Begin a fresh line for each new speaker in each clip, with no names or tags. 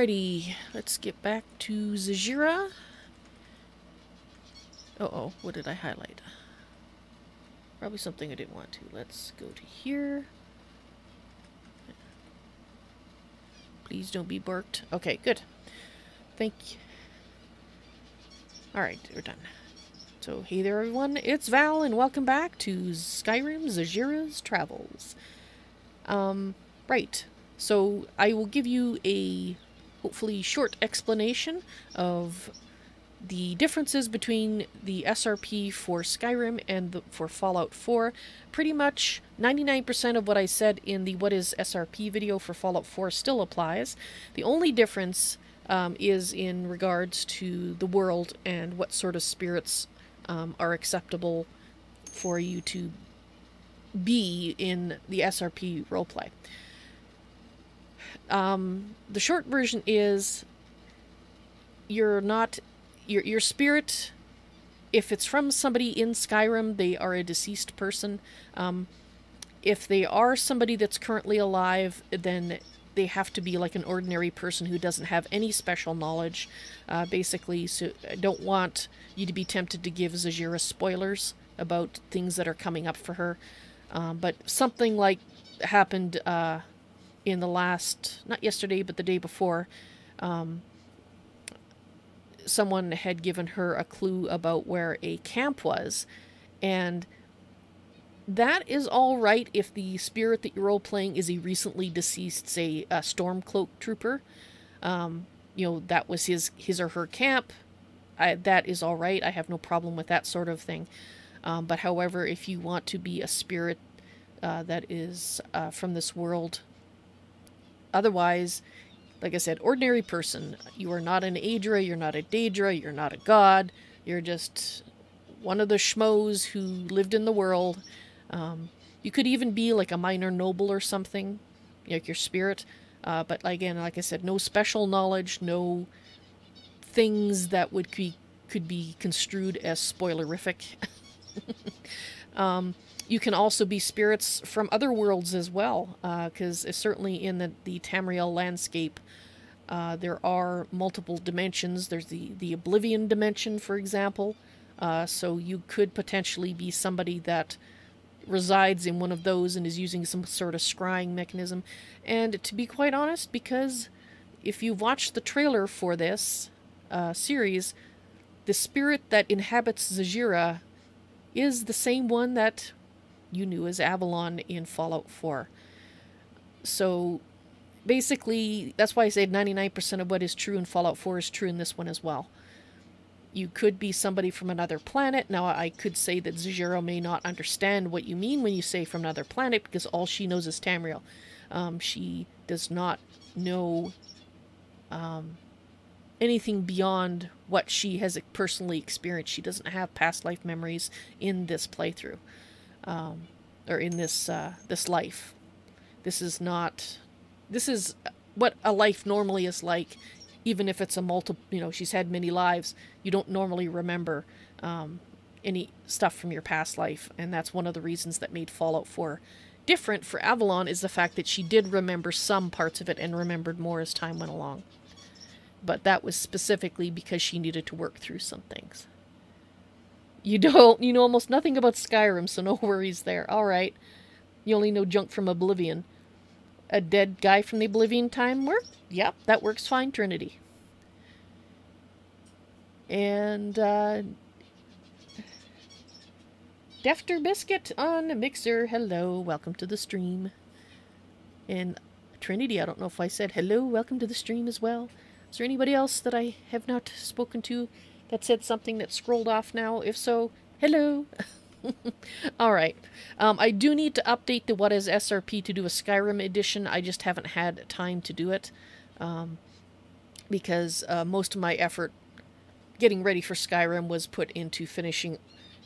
Alrighty, let's get back to Zahjira. Uh-oh, what did I highlight? Probably something I didn't want to. Let's go to here. Please don't be barked. Okay, good. Thank you. Alright, we're done. So, hey there everyone, it's Val, and welcome back to Skyrim Zahjira's Travels. Right. So, I will give you a, hopefully, short explanation of the differences between the SRP for Skyrim and for Fallout 4. Pretty much 99% of what I said in the What is SRP video for Fallout 4 still applies. The only difference is in regards to the world and what sort of spirits are acceptable for you to be in the SRP roleplay. The short version is you're not... Your spirit, if it's from somebody in Skyrim, they are a deceased person. If they are somebody that's currently alive, then they have to be like an ordinary person who doesn't have any special knowledge. Basically, so I don't want you to be tempted to give Zahjira spoilers about things that are coming up for her. But something like happened in the last, not yesterday, but the day before. Someone had given her a clue about where a camp was, and that is all right if the spirit that you're role-playing is a recently deceased, say, a Stormcloak trooper. You know, that was his or her camp. That is all right. I have no problem with that sort of thing. But however, if you want to be a spirit that is from this world, otherwise... Like I said, ordinary person. You are not an Aedra, you're not a Daedra, you're not a god. You're just one of the schmoes who lived in the world. You could even be like a minor noble or something, like your spirit. But again, like I said, no special knowledge, no things that could be construed as spoilerific. You can also be spirits from other worlds as well, because certainly in the Tamriel landscape, there are multiple dimensions. There's the Oblivion dimension, for example, so you could potentially be somebody that resides in one of those and is using some sort of scrying mechanism. And to be quite honest, because if you've watched the trailer for this series, the spirit that inhabits Zahjira is the same one that you knew as Avalon in Fallout 4. So basically, that's why I say 99% of what is true in Fallout 4 is true in this one as well. You could be somebody from another planet. Now, I could say that Zahjira may not understand what you mean when you say from another planet, because all she knows is Tamriel. She does not know anything beyond what she has personally experienced. She doesn't have past life memories in this playthrough. Or in this life. This is what a life normally is like, even if it's a she's had many lives. You don't normally remember any stuff from your past life, and that's one of the reasons that made Fallout 4 different for Avalon, is the fact that she did remember some parts of it and remembered more as time went along. But that was specifically because she needed to work through some things. You know almost nothing about Skyrim, so no worries there. Alright. You only know junk from Oblivion. A dead guy from the Oblivion time work? Yep, that works fine, Trinity. And, Defter Biscuit on Mixer, hello, welcome to the stream. And Trinity, I don't know if I said hello, welcome to the stream as well. Is there anybody else that I have not spoken to that said something that scrolled off now? If so, hello. Alright. I do need to update the What is SRP to do a Skyrim edition. I just haven't had time to do it. Because most of my effort getting ready for Skyrim was put into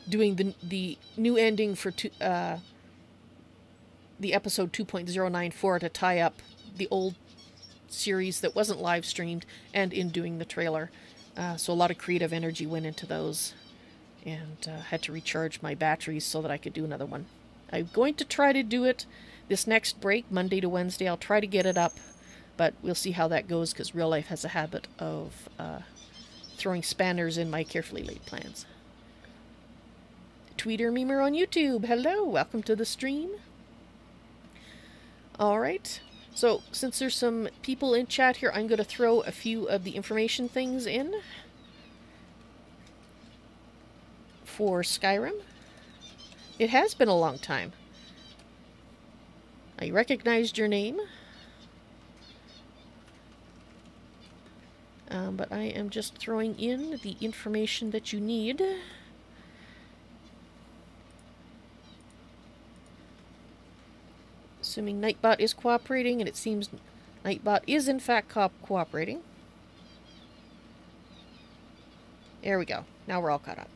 doing the new ending for the episode 2.094 to tie up the old series that wasn't live streamed, and in doing the trailer. So a lot of creative energy went into those, and had to recharge my batteries so that I could do another one. I'm going to try to do it this next break, Monday to Wednesday. I'll try to get it up But we'll see how that goes, because real life has a habit of throwing spanners in my carefully laid plans. Tweeter Memer on YouTube, hello, welcome to the stream. Alright, so since there's some people in chat here, I'm going to throw a few of the information things in for Skyrim. It has been a long time. I recognized your name. But I am just throwing in the information that you need. Assuming Nightbot is cooperating, and it seems Nightbot is in fact cooperating. There we go. Now we're all caught up.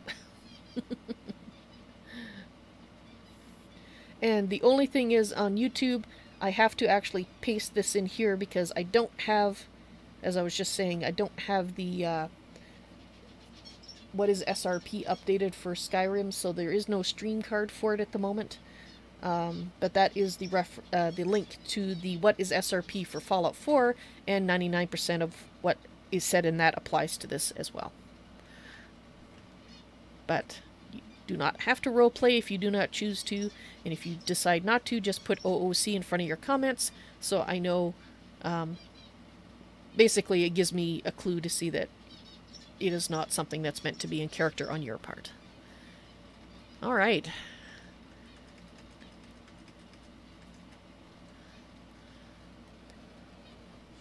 And the only thing is, on YouTube, I have to actually paste this in here because I don't have, as I was just saying, I don't have the what is SRP updated for Skyrim, so there is no stream card for it at the moment. But that is the link to the what is SRP for Fallout 4, and 99% of what is said in that applies to this as well. But you do not have to roleplay if you do not choose to, and if you decide not to, just put OOC in front of your comments, so I know, basically it gives me a clue to see that it is not something that's meant to be in character on your part. Alright.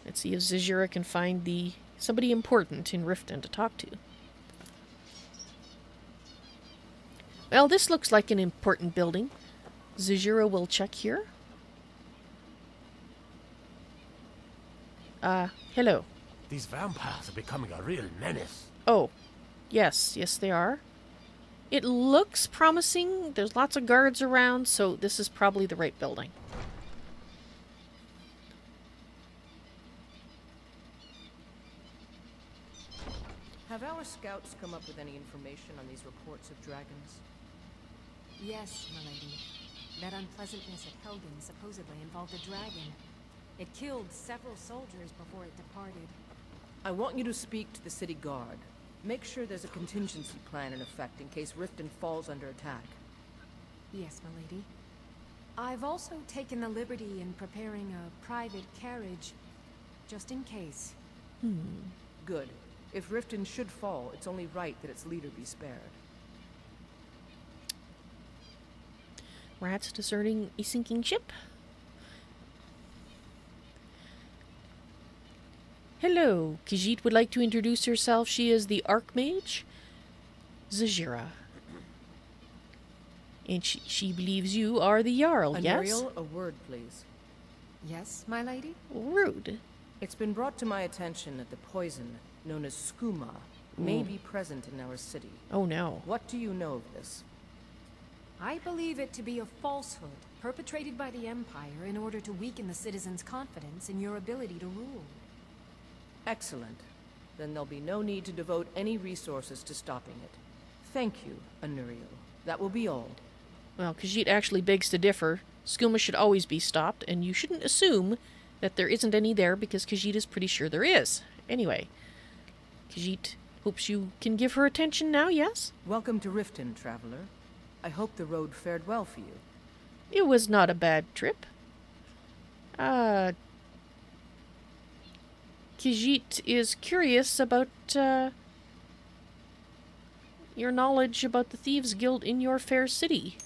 Let's see if Zahjira can find somebody important in Riften to talk to. Well, this looks like an important building. Zahjira will check here. Hello.
These vampires are becoming a real menace.
Oh, yes, they are. It looks promising. There's lots of guards around, so this is probably the right building.
Have our scouts come up with any information on these reports of dragons?
Yes, milady. That unpleasantness at Helgen supposedly involved a dragon. It killed several soldiers before it departed.
I want you to speak to the city guard. Make sure there's a contingency plan in effect in case Riften falls under attack.
Yes, milady. I've also taken the liberty in preparing a private carriage, just in case.
Good. If Riften should fall, it's only right that its leader be spared.
Rats deserting a sinking ship. Hello, Khajiit would like to introduce herself. She is the Archmage, Zahjira. And she believes you are the Jarl, yes?
Anuriel, a word, please.
Yes, my lady?
Rude.
It's been brought to my attention that the poison, known as skooma, may be present in our city.
Oh no.
What do you know of this?
I believe it to be a falsehood, perpetrated by the Empire in order to weaken the citizens' confidence in your ability to rule.
Excellent. Then there'll be no need to devote any resources to stopping it. Thank you, Anuriel. That will be all.
Well, Khajiit actually begs to differ. Skooma should always be stopped, and you shouldn't assume that there isn't any there, because Khajiit is pretty sure there is. Anyway, Khajiit hopes you can give her attention now, yes?
Welcome to Riften, traveler. I hope the road fared well for you.
It was not a bad trip. Khajiit is curious about, your knowledge about the Thieves' Guild in your fair city.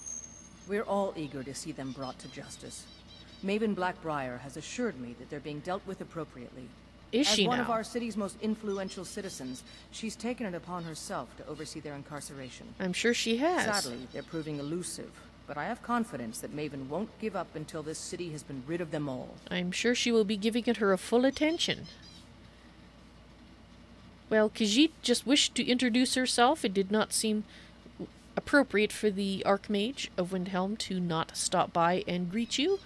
We're all eager to see them brought to justice. Maven Blackbriar has assured me that they're being dealt with appropriately.
Is she
As one
now?
of our city's most influential citizens, she's taken it upon herself to oversee their incarceration.
I'm sure she has.
Sadly, they're proving elusive, but I have confidence that Maven won't give up until this city has been rid of them all.
I'm sure she will be giving it her full attention. Well, Khajiit just wished to introduce herself. It did not seem appropriate for the Archmage of Windhelm to not stop by and greet you.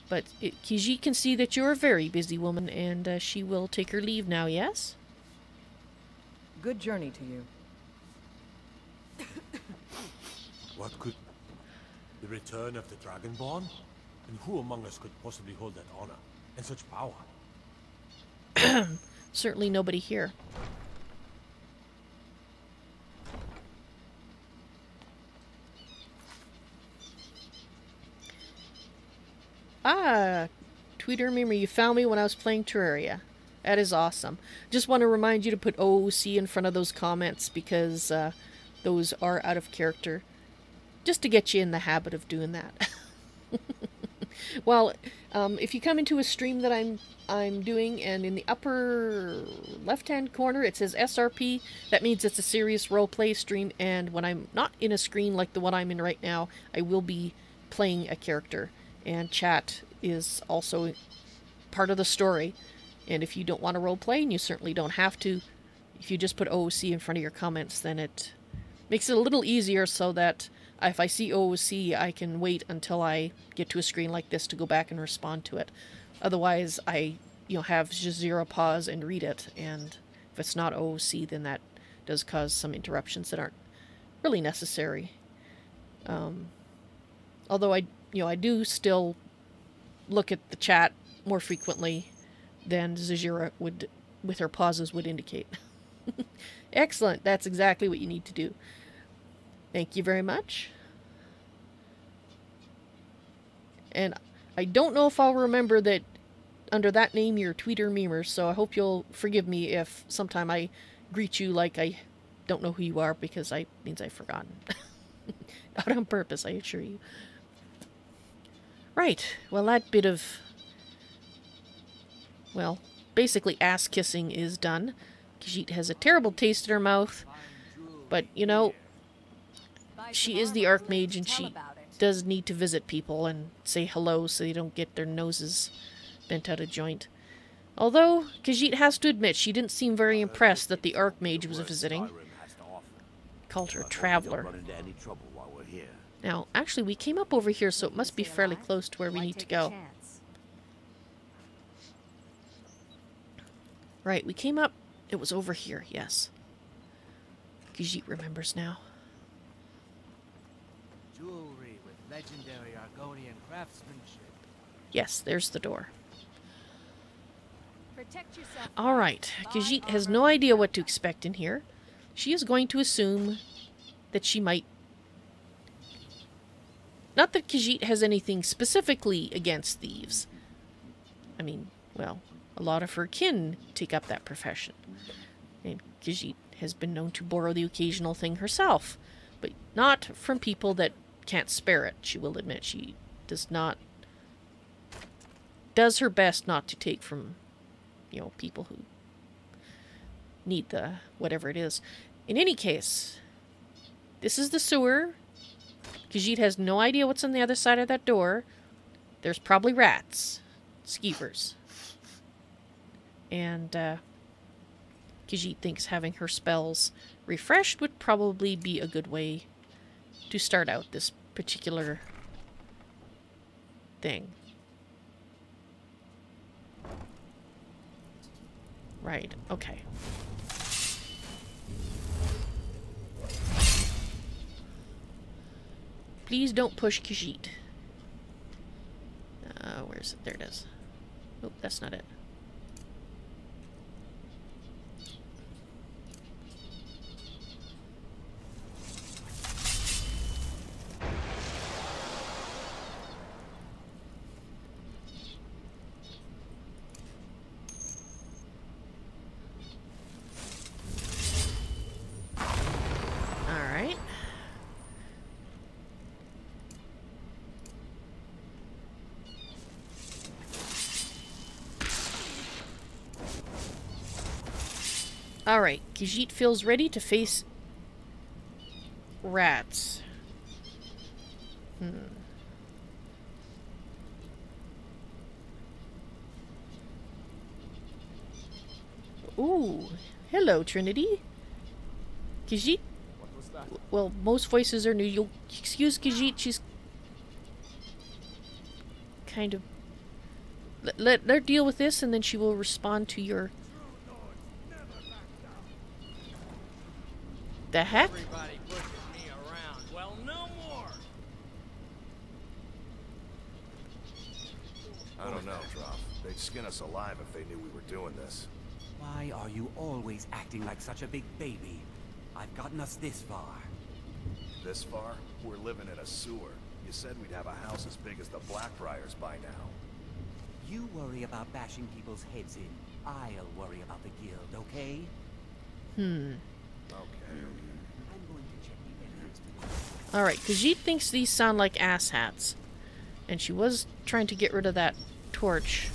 But Khajiit can see that you're a very busy woman, and she will take her leave now, yes?
Good journey to you.
What could... the return of the Dragonborn? And who among us could possibly hold that honor and such power?
Certainly nobody here. Ah, Tweeter Memory, you found me when I was playing Terraria. That is awesome. Just want to remind you to put OOC in front of those comments because those are out of character. Just to get you in the habit of doing that. Well, if you come into a stream that I'm doing, and in the upper left-hand corner it says SRP, that means it's a serious roleplay stream, and when I'm not in a screen like the one I'm in right now, I will be playing a character. And chat is also part of the story. And if you don't want to roleplay, and you certainly don't have to, if you just put OOC in front of your comments, then it makes it a little easier so that if I see OOC, I can wait until I get to a screen like this to go back and respond to it. Otherwise, I have Zahjira pause and read it, and if it's not OOC, then that does cause some interruptions that aren't really necessary. Although I do still look at the chat more frequently than Zahjira would, with her pauses, would indicate. Excellent. That's exactly what you need to do. Thank you very much. And I don't know if I'll remember that under that name you're Tweeter Memer, so I hope you'll forgive me if sometime I greet you like I don't know who you are, because I means I've forgotten. Not on purpose, I assure you. Right, well that bit of, well, basically ass-kissing is done. Khajiit has a terrible taste in her mouth, but, she is the Archmage, and she does need to visit people and say hello so they don't get their noses bent out of joint. Although, Khajiit has to admit, she didn't seem very impressed that the Archmage was visiting. Called her a traveler. Now, actually, we came up over here, so it must be fairly close to where we need to go. Right, we came up. It was over here, yes. Khajiit remembers now.
Jewelry with legendary Argonian craftsmanship.
Yes, there's the door.
Protect yourself.
Alright, Khajiit has no idea what to expect in here. She is going to assume that she might... Not that Khajiit has anything specifically against thieves. I mean, well, a lot of her kin take up that profession. And Khajiit has been known to borrow the occasional thing herself. But not from people that can't spare it, she will admit. She does not... does her best not to take from, people who need the whatever it is. In any case, this is the sewer. Khajiit has no idea what's on the other side of that door. There's probably rats. Skeevers. And, Khajiit thinks having her spells refreshed would probably be a good way to start out this particular thing. Right, okay. Please don't push Khajiit. Where is it? There it is. Oh, that's not it. Alright, Khajiit feels ready to face rats. Ooh, hello, Trinity. Khajiit?
What was that?
Well, most voices are new. You'll excuse Khajiit, she's kind of... Let her deal with this, and then she will respond to your... The heck?
Everybody pushes me around. Well, no more.
I don't know, Droff.
They'd skin us alive if they knew we were doing this.
Why are you always acting like such a big baby? I've gotten us this far.
This far? We're living in a sewer. You said we'd have a house as big as the Blackbriars by now.
You worry about bashing people's heads in. I'll worry about the guild, okay?
Okay.
I'm going to check the entrance to the...
Alright, Khajiit thinks these sound like asshats. And she was trying to get rid of that torch.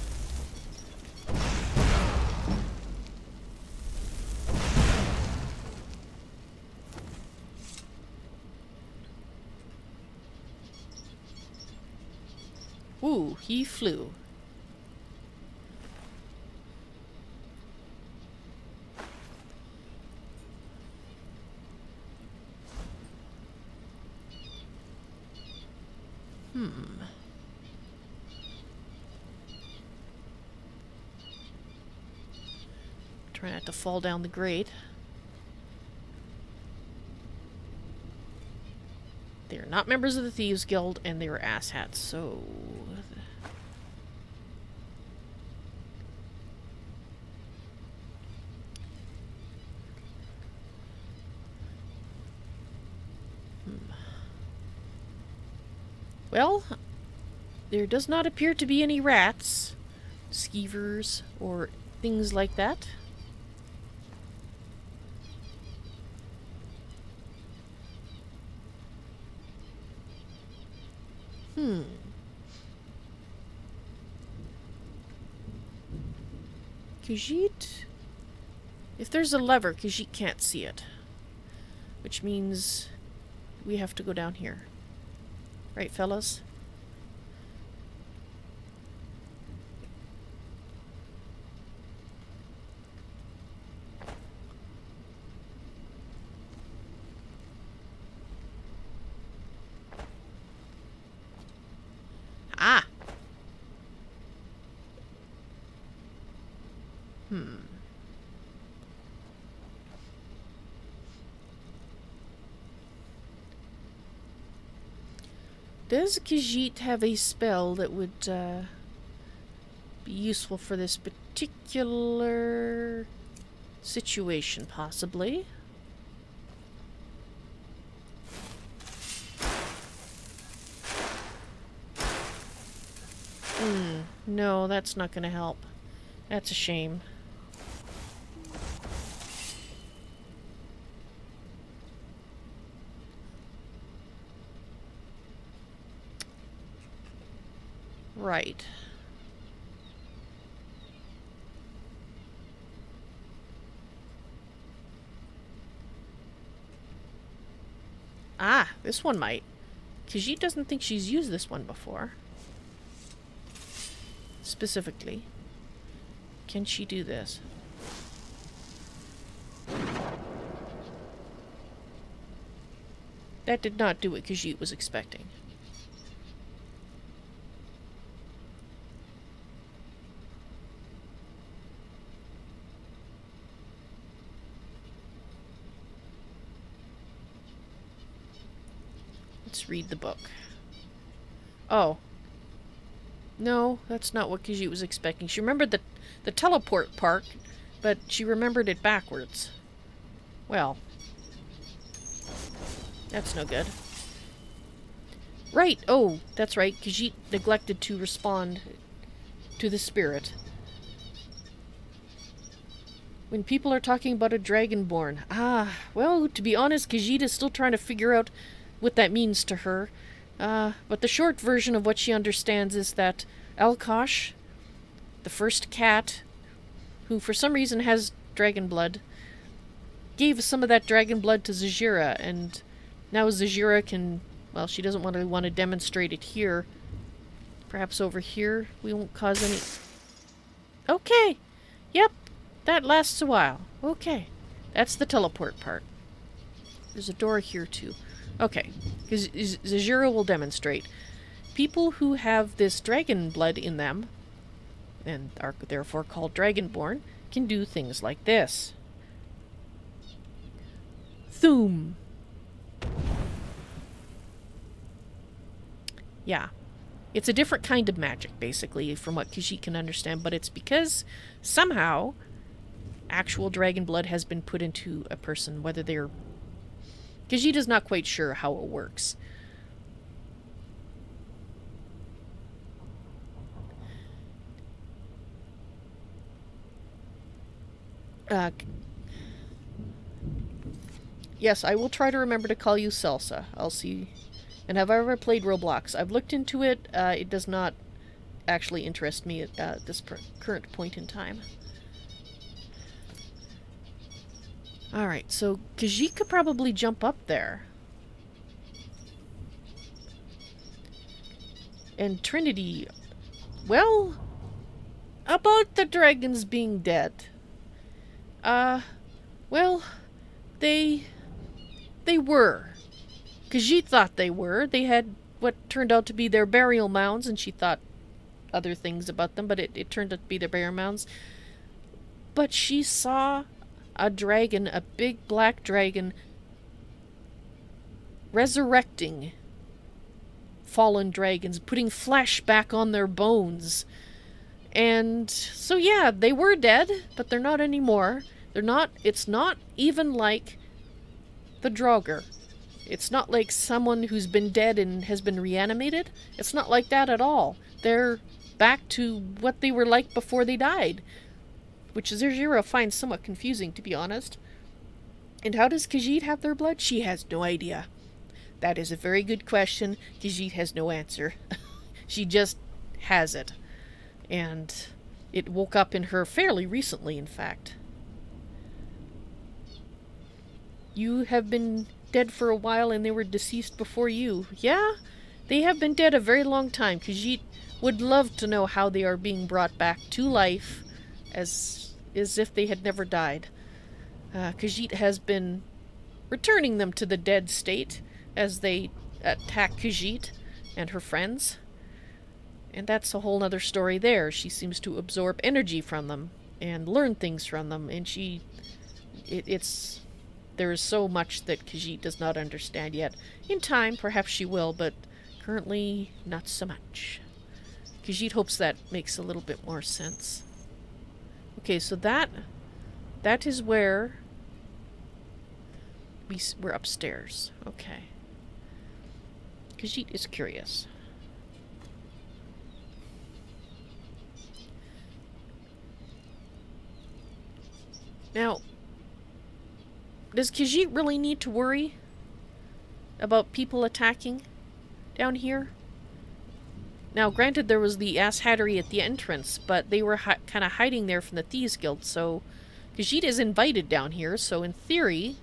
Ooh, he flew. Try not to fall down the grate. They're not members of the Thieves Guild, and they were asshats, so... Well, there does not appear to be any rats, skeevers, or things like that. Khajiit? If there's a lever, Khajiit can't see it. Which means we have to go down here. Right, fellas? Ah! Does Khajiit have a spell that would be useful for this particular situation, possibly? No, that's not going to help. That's a shame. Right. Ah, this one might. Khajiit doesn't think she's used this one before. Specifically. Can she do this? That did not do what Khajiit was expecting. Let's read the book. Oh. No, that's not what Khajiit was expecting. She remembered the teleport part, but she remembered it backwards. Well. That's no good. Right! Oh, that's right. Khajiit neglected to respond to the spirit. When people are talking about a dragonborn. Ah, well, to be honest, Khajiit is still trying to figure out what that means to her. But the short version of what she understands is that Alkosh, the first cat, who for some reason has dragon blood, gave some of that dragon blood to Zahjira, and now Zahjira can, well, she doesn't want to demonstrate it here. Perhaps over here we won't cause any... Okay! Yep, that lasts a while. Okay, that's the teleport part. There's a door here too. Okay, because Zahjira will demonstrate. People who have this dragon blood in them, and are therefore called dragonborn, can do things like this. Thoom. Yeah. It's a different kind of magic, basically, from what Khajiit can understand, but it's because somehow actual dragon blood has been put into a person, whether they're... Khajiit is not quite sure how it works. Yes, I will try to remember to call you Salsa. I'll see. And have I ever played Roblox? I've looked into it. It does not actually interest me at this current point in time. Alright, so Khajiit could probably jump up there. And Trinity... Well, about the dragons being dead. Well, they were. Khajiit thought they were. They had what turned out to be their burial mounds, and she thought other things about them, but it turned out to be their burial mounds. But she saw a dragon, a big black dragon, resurrecting fallen dragons, putting flesh back on their bones. And so yeah, they were dead, but they're not anymore. They're not, it's not even like the Draugr. It's not like someone who's been dead and has been reanimated. It's not like that at all. They're back to what they were like before they died. Which Zahjira finds somewhat confusing, to be honest. And how does Khajiit have their blood? She has no idea. That is a very good question. Khajiit has no answer. She just has it. And it woke up in her fairly recently, in fact. You have been dead for a while and they were deceased before you. Yeah, they have been dead a very long time. Khajiit would love to know how they are being brought back to life as if they had never died. Khajiit has been returning them to the dead state as they attack Khajiit and her friends. And that's a whole other story there. She seems to absorb energy from them and learn things from them, and there is so much that Khajiit does not understand yet. In time, perhaps she will, but currently, not so much. Khajiit hopes that makes a little bit more sense. Okay, so that is where we're upstairs. Okay. Khajiit is curious. Now, does Khajiit really need to worry about people attacking down here? Now, granted, there was the asshattery at the entrance, but they were kind of hiding there from the Thieves Guild, so Khajiit is invited down here, so in theory,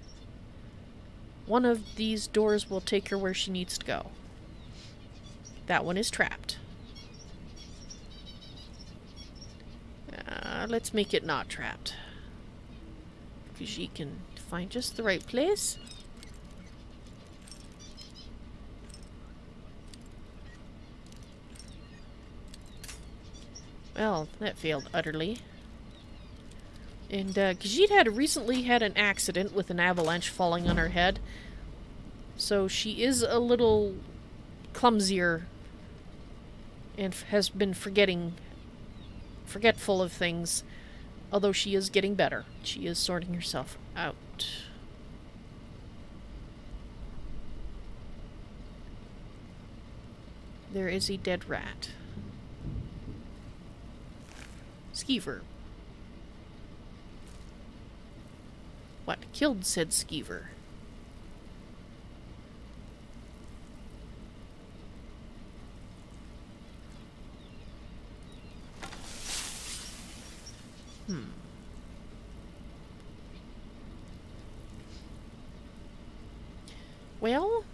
one of these doors will take her where she needs to go. That one is trapped. Let's make it not trapped. Khajiit can find just the right place. Well, that failed utterly. And Khajiit had recently had an accident with an avalanche falling on her head. So she is a little clumsier and has been forgetful of things. Although she is getting better. She is sorting herself out. There is a dead rat. Skeever. What killed said Skeever? Well,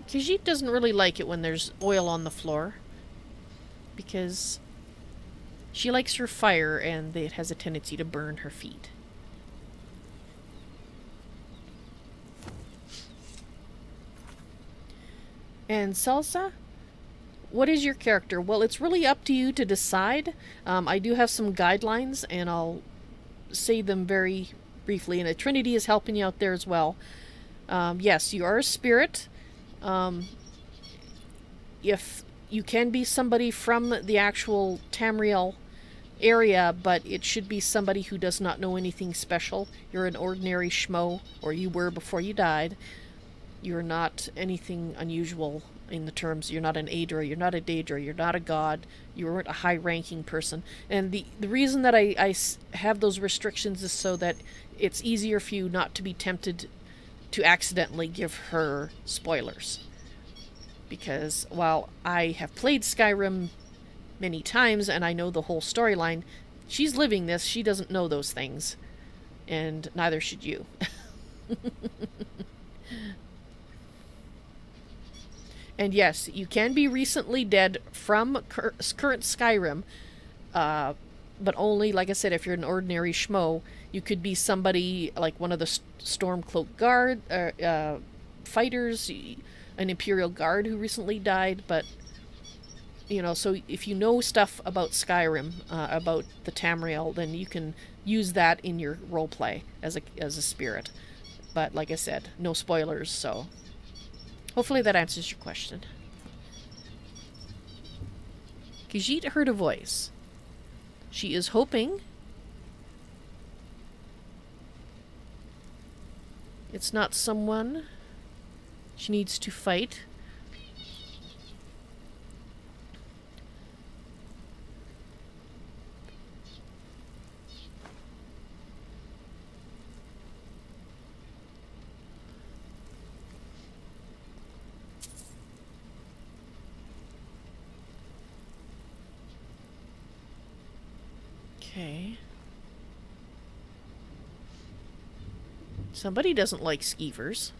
Khajiit doesn't really like it when there's oil on the floor, because she likes her fire and it has a tendency to burn her feet. And Salsa? What is your character? Well, it's really up to you to decide. I do have some guidelines, and I'll say them very briefly, and Trinity is helping you out there as well. Yes, you are a spirit. If you can be somebody from the actual Tamriel area, but it should be somebody who does not know anything special. You're an ordinary schmo, or you were before you died. You're not anything unusual in the terms. You're not an Aedra, you're not a Daedra, you're not a god. You weren't a high-ranking person. And the reason that I have those restrictions is so that it's easier for you not to be tempted to accidentally give her spoilers. Because while I have played Skyrim many times and I know the whole storyline, she's living this, she doesn't know those things. And neither should you. And yes, you can be recently dead from current Skyrim, but only, like I said, if you're an ordinary schmo. You could be somebody like one of the Stormcloak Guard fighters, an Imperial Guard who recently died, but, you know, so if you know stuff about Skyrim, about the Tamriel, then you can use that in your roleplay as a spirit. But, like I said, no spoilers, so... Hopefully that answers your question. Khajiit heard a voice. She is hoping it's not someone she needs to fight. Okay. Somebody doesn't like skeevers.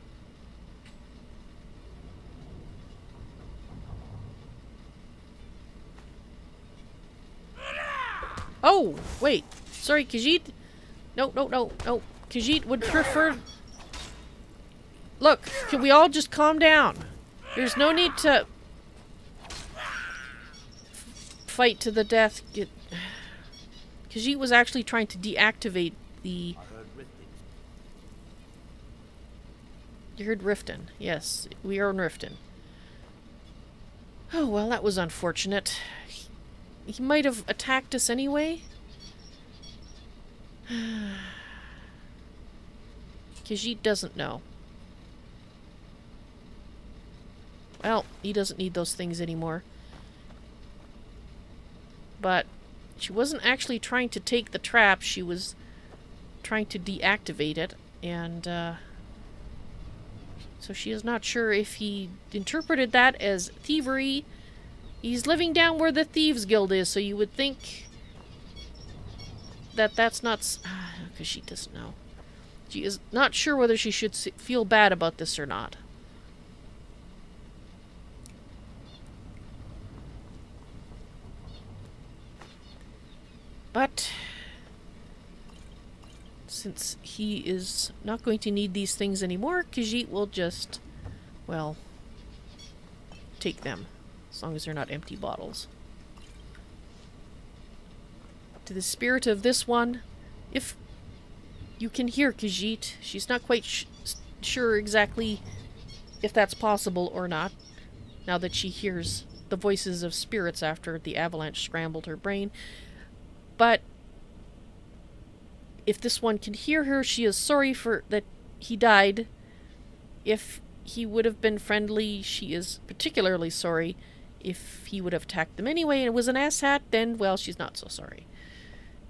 Oh, wait. Sorry, Khajiit. No. Khajiit would prefer... Look, can we all just calm down? There's no need to... fight to the death. Khajiit was actually trying to deactivate the... You heard Riften. Yes, we are in Riften. Oh, well, that was unfortunate. He might have attacked us anyway. Khajiit doesn't know. Well, he doesn't need those things anymore. But she wasn't actually trying to take the trap, she was trying to deactivate it, and so she is not sure if he interpreted that as thievery. He's living down where the Thieves Guild is, so you would think that that's not... because she doesn't know. She is not sure whether she should feel bad about this or not. But since he is not going to need these things anymore, Khajiit will just, well, take them. As long as they're not empty bottles. To the spirit of this one, if you can hear Khajiit, she's not quite sure exactly if that's possible or not, now that she hears the voices of spirits after the avalanche scrambled her brain. But if this one can hear her, she is sorry for that he died. If he would have been friendly, she is particularly sorry. If he would have attacked them anyway and it was an asshat, then, well, she's not so sorry.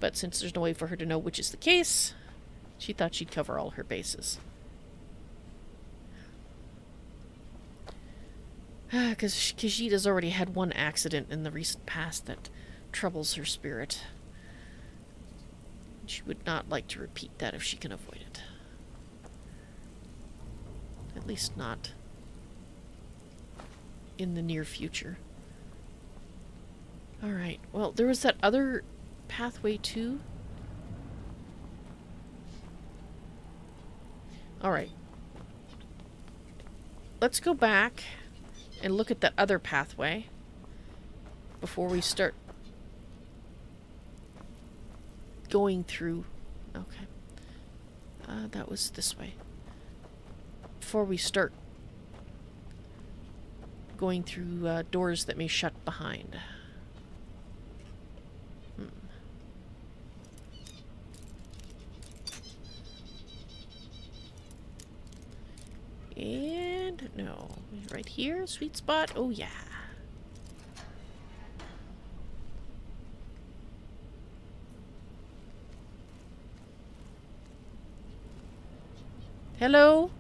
But since there's no way for her to know which is the case, she thought she'd cover all her bases. Because Khajiit has already had one accident in the recent past that troubles her spirit. She would not like to repeat that if she can avoid it. At least not in the near future. Alright, well, there was that other pathway too. Alright. Let's go back and look at that other pathway before we start going through Okay. That was this way. Before we start going through doors that may shut behind. And no, right here, sweet spot. Oh yeah. Hello?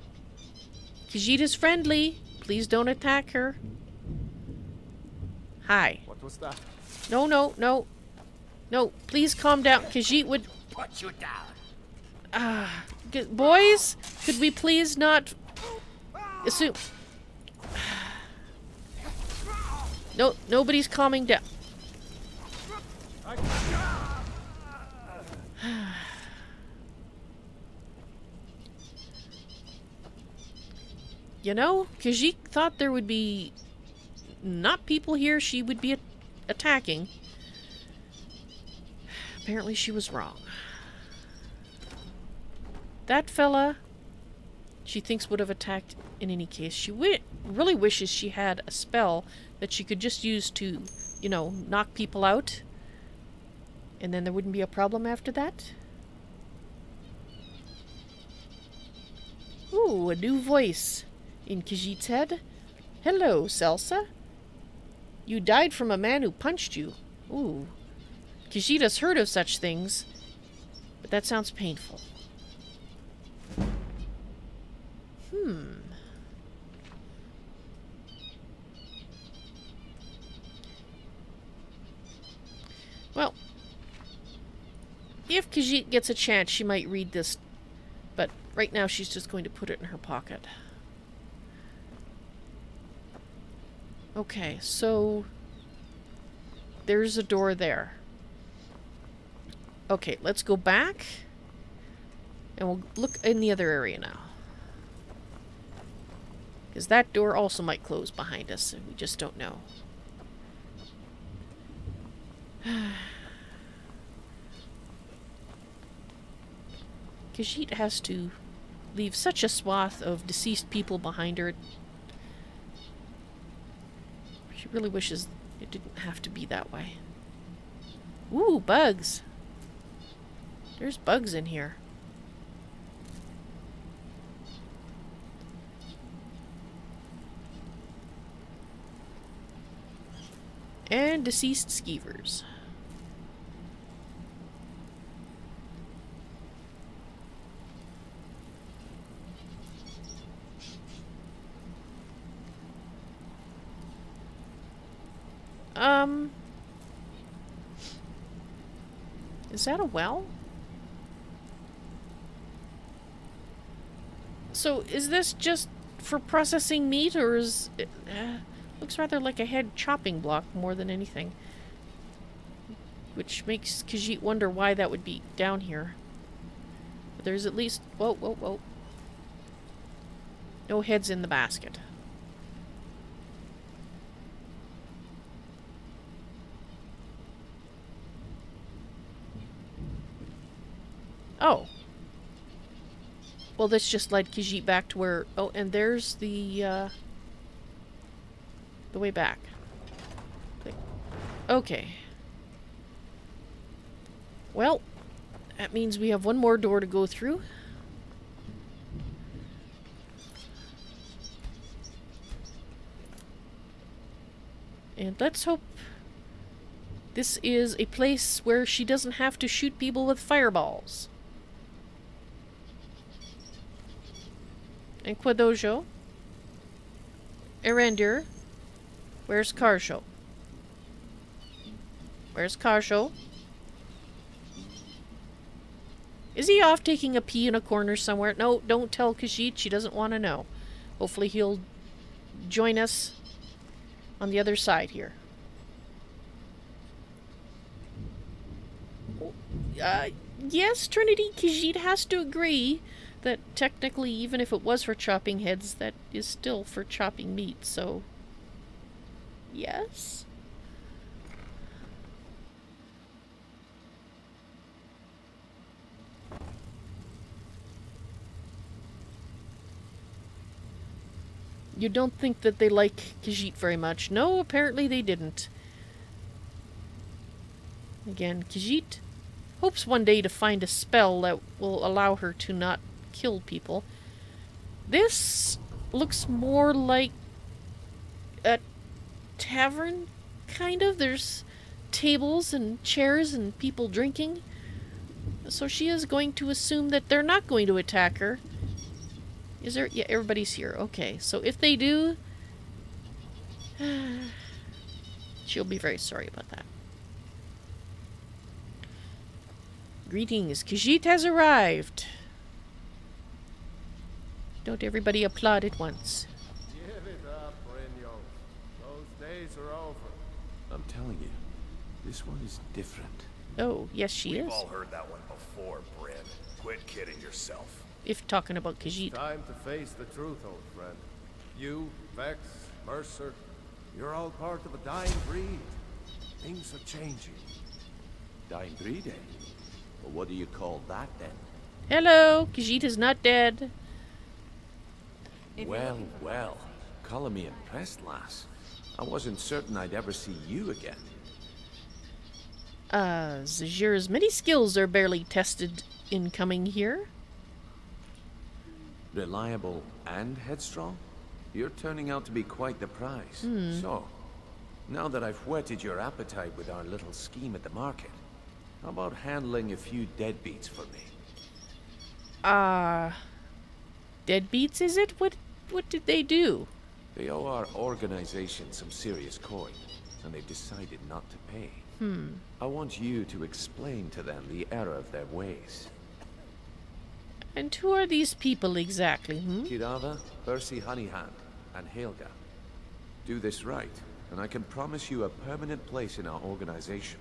Khajiita's friendly. Please don't attack her. Hi.
What was that?
No, no, no. No, please calm down. Khajiit would...
Put you down.
Boys, could we please not... assume... No, nobody's calming down. You know, Khajiit thought there would be not people here she would be attacking. Apparently she was wrong. That fella, she thinks would have attacked in any case. She really wishes she had a spell that she could just use to, you know, knock people out. And then there wouldn't be a problem after that. Ooh, a new voice in Khajiit's head. Hello, Celsa. You died from a man who punched you. Ooh. Khajiita's heard of such things, but that sounds painful. Well, if Khajiit gets a chance, she might read this, but right now she's just going to put it in her pocket. Okay, so there's a door there. Okay, let's go back and we'll look in the other area now. Because that door also might close behind us, and we just don't know. Khajiit has to leave such a swath of deceased people behind her. She really wishes it didn't have to be that way. Ooh, bugs! There's bugs in here. And deceased skeevers. Is that a well? So, is this just for processing meat, or is it... looks rather like a head chopping block more than anything. Which makes Khajiit wonder why that would be down here. But there's at least... Whoa, whoa, whoa. No heads in the basket. Oh. Well, this just led Khajiit back to where... Oh, and there's the way back. Okay. Well, that means we have one more door to go through. And let's hope this is a place where she doesn't have to shoot people with fireballs. Enquadojo. Erendir. Where's Karsho? Where's Karsho? Is he off taking a pee in a corner somewhere? No, don't tell Khajiit. She doesn't want to know. Hopefully he'll join us on the other side here. Yes, Trinity, Khajiit has to agree that technically, even if it was for chopping heads, that is still for chopping meat, so... Yes? You don't think that they like Khajiit very much. No, apparently they didn't. Again, Khajiit hopes one day to find a spell that will allow her to not kill people. This looks more like a tavern, kind of. There's tables and chairs and people drinking. So she is going to assume that they're not going to attack her. Is there? Yeah, everybody's here. Okay, so if they do, she'll be very sorry about that. Greetings, Khajiit has arrived. Don't everybody applaud at once.
Give it up, Brynjolf. Those days are over.
I'm telling you, this one is different.
Oh, yes, she
We've
is.
all heard that one before, Bryn. Quit kidding yourself.
If talking about Khajiit.
Time to face the truth, old friend. You, Vex, Mercer, you're all part of a dying breed. Things are changing.
Dying breed, eh? Well, what do you call that, then?
Hello, Khajiit is not dead.
Well, well. Color me impressed, lass. I wasn't certain I'd ever see you again.
Zahjira's many skills are barely tested in coming here.
Reliable and headstrong? You're turning out to be quite the prize. So, now that I've whetted your appetite with our little scheme at the market, how about handling a few deadbeats for me?
Deadbeats, is it? What did they do?
They owe our organization some serious coin, and they've decided not to pay. I want you to explain to them the error of their ways.
And who are these people exactly,
Kirava, Percy Honeyhand, and Helga. Do this right, and I can promise you a permanent place in our organization.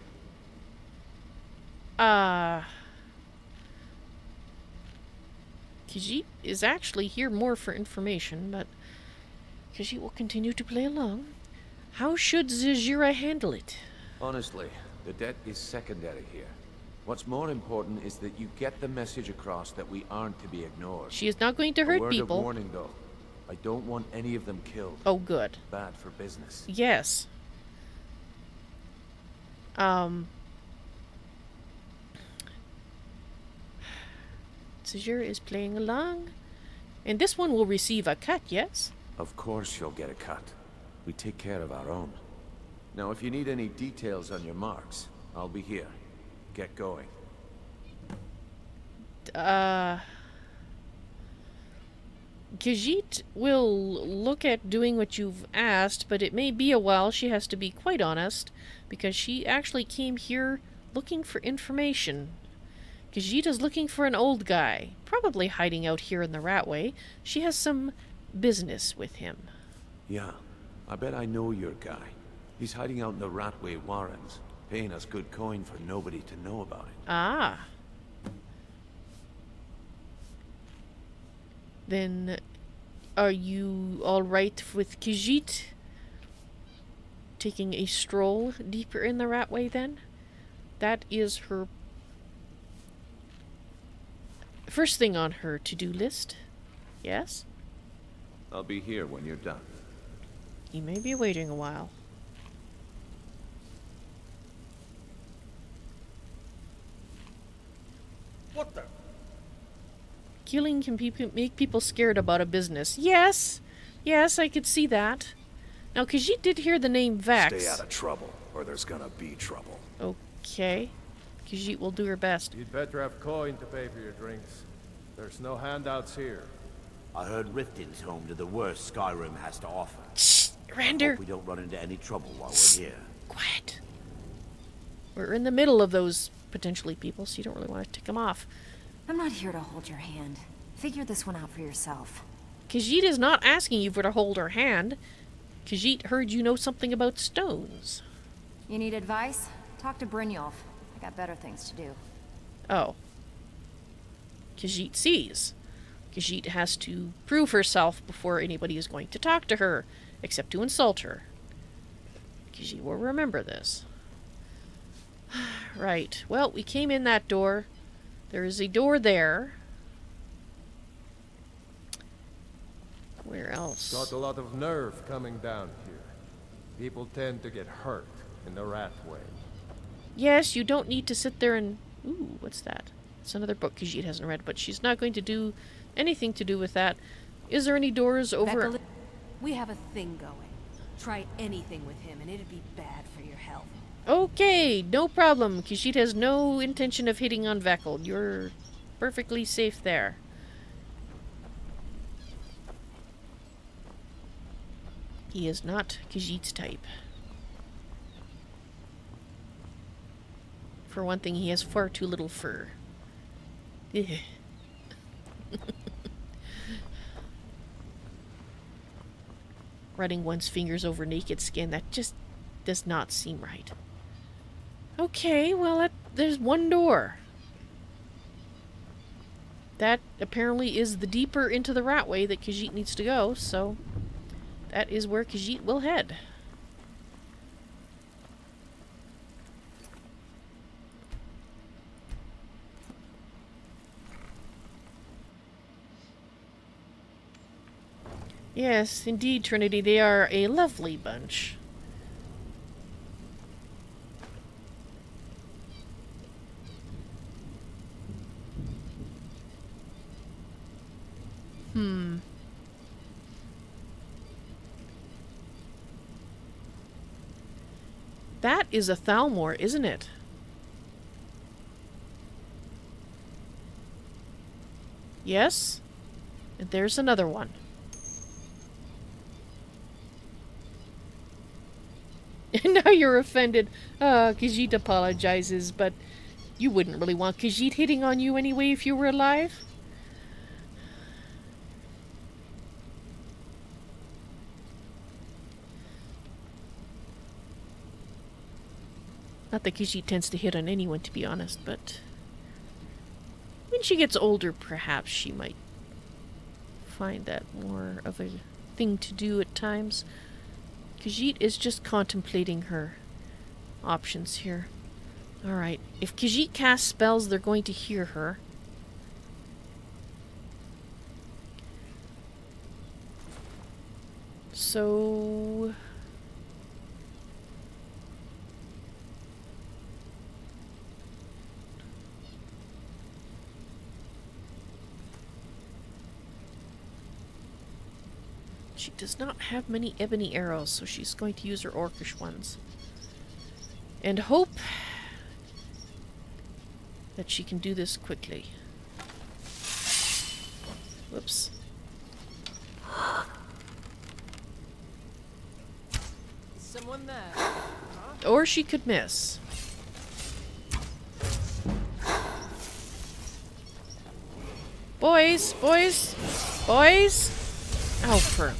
Khajiit is actually here more for information, but Khajiit will continue to play along. How should Zahjira handle it?
Honestly, the debt is secondary here. What's more important is that you get the message across that we aren't to be ignored.
She is not going to hurt
A word
people.
of warning, though. I don't want any of them killed.
Oh, good.
Bad for business.
Yes. Zahjira is playing along. And this one will receive a cut, yes?
Of course you'll get a cut. We take care of our own. Now, if you need any details on your marks, I'll be here. Get going.
Khajiit will look at doing what you've asked, but it may be a while. She has to be quite honest, because she actually came here looking for information. Khajiit is looking for an old guy, probably hiding out here in the Ratway. She has some business with him.
Yeah, I bet I know your guy. He's hiding out in the Ratway Warrens, paying us good coin for nobody to know about it.
Ah. Then, are you alright with Khajiit taking a stroll deeper in the Ratway then? That is her first thing on her to-do list. Yes?
I'll be here when you're done.
You may be waiting a while.
What the?
Killing can make people scared about a business. Yes! Yes, I could see that. Now, Khajiit did hear the name Vex.
Stay out of trouble, or there's gonna be trouble.
Okay. Khajiit will do her best.
You'd better have coin to pay for your drinks. There's no handouts here.
I heard Riften's home to the worst Skyrim has to offer.
Shh!
I
Rander!
hope we don't run into any trouble while we're here.
Quiet. We're in the middle of those potentially people, so you don't really want to tick them off.
I'm not here to hold your hand. Figure this one out for yourself.
Khajiit is not asking you for to hold her hand. Khajiit heard you know something about stones.
You need advice? Talk to Brynjolf. I got better things to do.
Oh. Khajiit sees. Khajiit has to prove herself before anybody is going to talk to her, except to insult her. Khajiit will remember this. Right. Well, we came in that door. There is a door there. Where else?
Got a lot of nerve coming down here. People tend to get hurt in the Ratway.
Yes, you don't need to sit there and... Ooh, what's that? It's another book Khajiit hasn't read, but she's not going to do anything to do with that. Is there any doors over...
We have a thing going. Try anything with him and it'd be bad for your health.
Okay, no problem. Khajiit has no intention of hitting on Vekkel. You're perfectly safe there. He is not Khajiit's type. For one thing, he has far too little fur. Ugh. Running one's fingers over naked skin, that just does not seem right. Okay, well, there's one door. That apparently is the deeper into the Ratway that Khajiit needs to go, so that is where Khajiit will head. Yes, indeed, Trinity, they are a lovely bunch. That is a Thalmor, isn't it? Yes? And there's another one. And now you're offended. Khajiit apologizes, but you wouldn't really want Khajiit hitting on you anyway if you were alive. Not that Khajiit tends to hit on anyone, to be honest, but when she gets older, perhaps she might find that more of a thing to do at times. Khajiit is just contemplating her options here. Alright, if Khajiit casts spells, they're going to hear her. So... she does not have many ebony arrows, so she's going to use her orcish ones. And hope that she can do this quickly. Whoops.
Is someone there?
Or she could miss. Boys! Boys! Boys! Oh, for...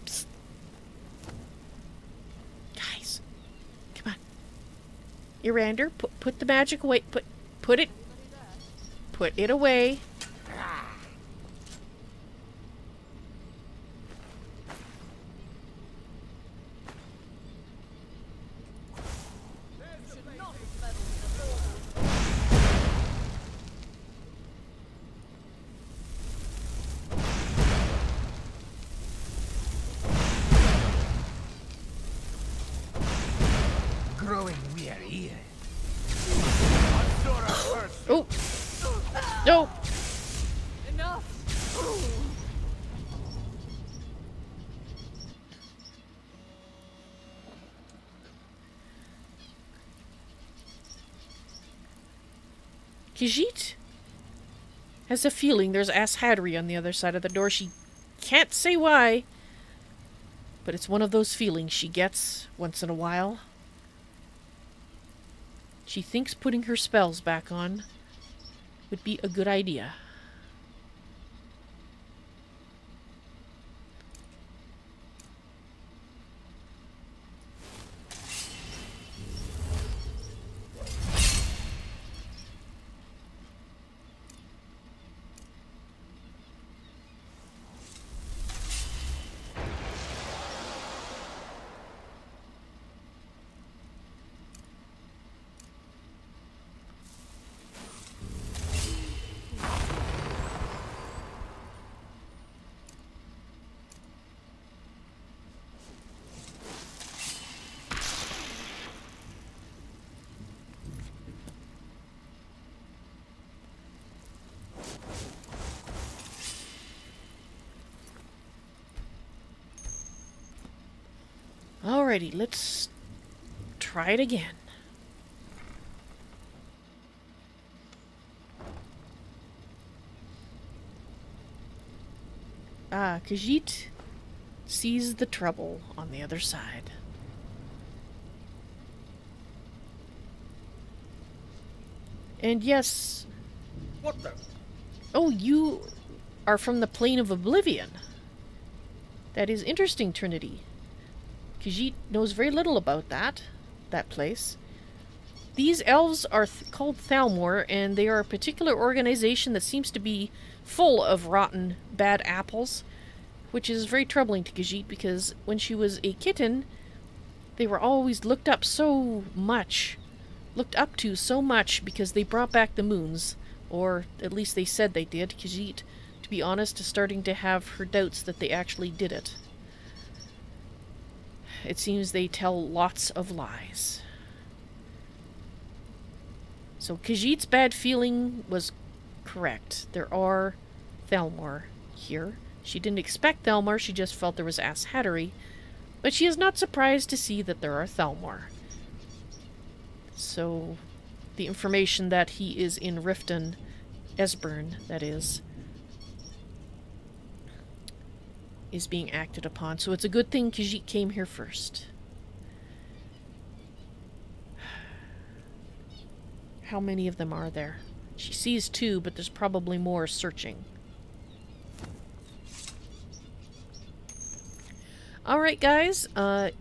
Psst. Guys, come on. Irander, put the magic away. Put it away. Oh! No!
Enough!
Khajiit has a feeling there's Ashadri on the other side of the door. She can't say why, but it's one of those feelings she gets once in a while. She thinks putting her spells back on would be a good idea. Alrighty, let's try it again. Khajiit sees the trouble on the other side. And yes...
What the?
Oh, you are from the Plane of Oblivion. That is interesting, Trinity. Khajiit knows very little about that place. These elves are called Thalmor, and they are a particular organization that seems to be full of rotten, bad apples, which is very troubling to Khajiit because when she was a kitten, they were always looked up to so much because they brought back the moons, or at least they said they did. Khajiit, to be honest, is starting to have her doubts that they actually did it. It seems they tell lots of lies. So Khajiit's bad feeling was correct. There are Thalmor here. She didn't expect Thalmor, she just felt there was asshattery. But she is not surprised to see that there are Thalmor. So, the information that he is in Riften, Esbern, that is being acted upon. So it's a good thing Khajiit came here first. How many of them are there? She sees 2, but there's probably more searching. Alright guys, it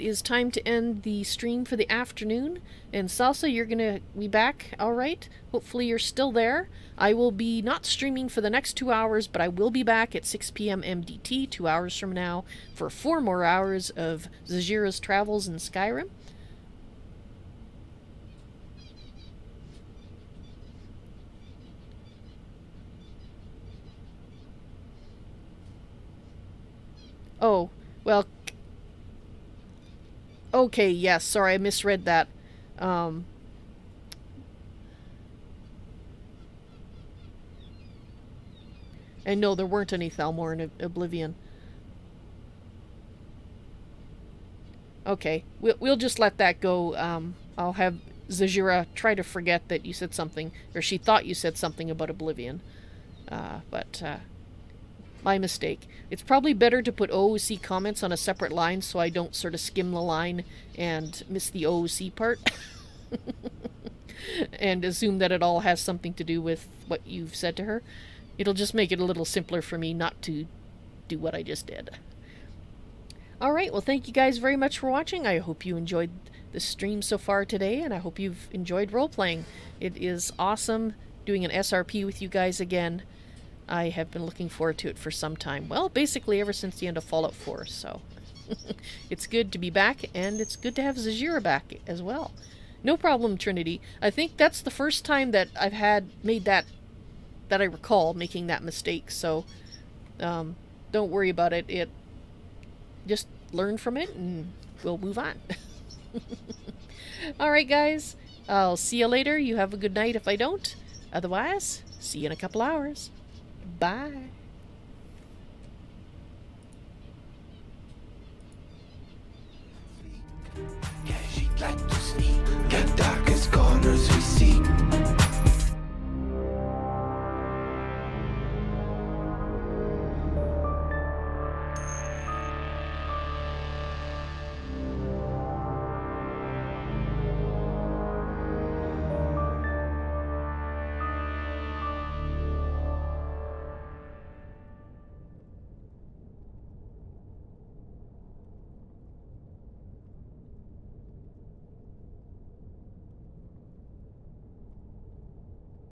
is time to end the stream for the afternoon. And Salsa, you're gonna be back, alright? Hopefully you're still there. I will be not streaming for the next 2 hours, but I will be back at 6 p.m. MDT, 2 hours from now, for 4 more hours of Zahjira's travels in Skyrim. Oh, well... Okay, yes, sorry, I misread that. And no, there weren't any Thalmor in Oblivion. Okay, we'll just let that go. I'll have Zahjira try to forget that you said something, or she thought you said something about Oblivion. But my mistake. It's probably better to put OOC comments on a separate line so I don't sort of skim the line and miss the OOC part. And assume that it all has something to do with what you've said to her. It'll just make it a little simpler for me not to do what I just did. Alright, well thank you guys very much for watching. I hope you enjoyed the stream so far today, and I hope you've enjoyed role-playing. It is awesome doing an SRP with you guys again. I have been looking forward to it for some time. Well, basically ever since the end of Fallout 4, so... It's good to be back, and it's good to have Zahjira back as well. No problem, Trinity. I think that's the first time that I've made that I recall making that mistake, so don't worry about it. Just learn from it, and we'll move on. Alright, guys. I'll see you later. You have a good night if I don't. Otherwise, see you in a couple hours. Bye.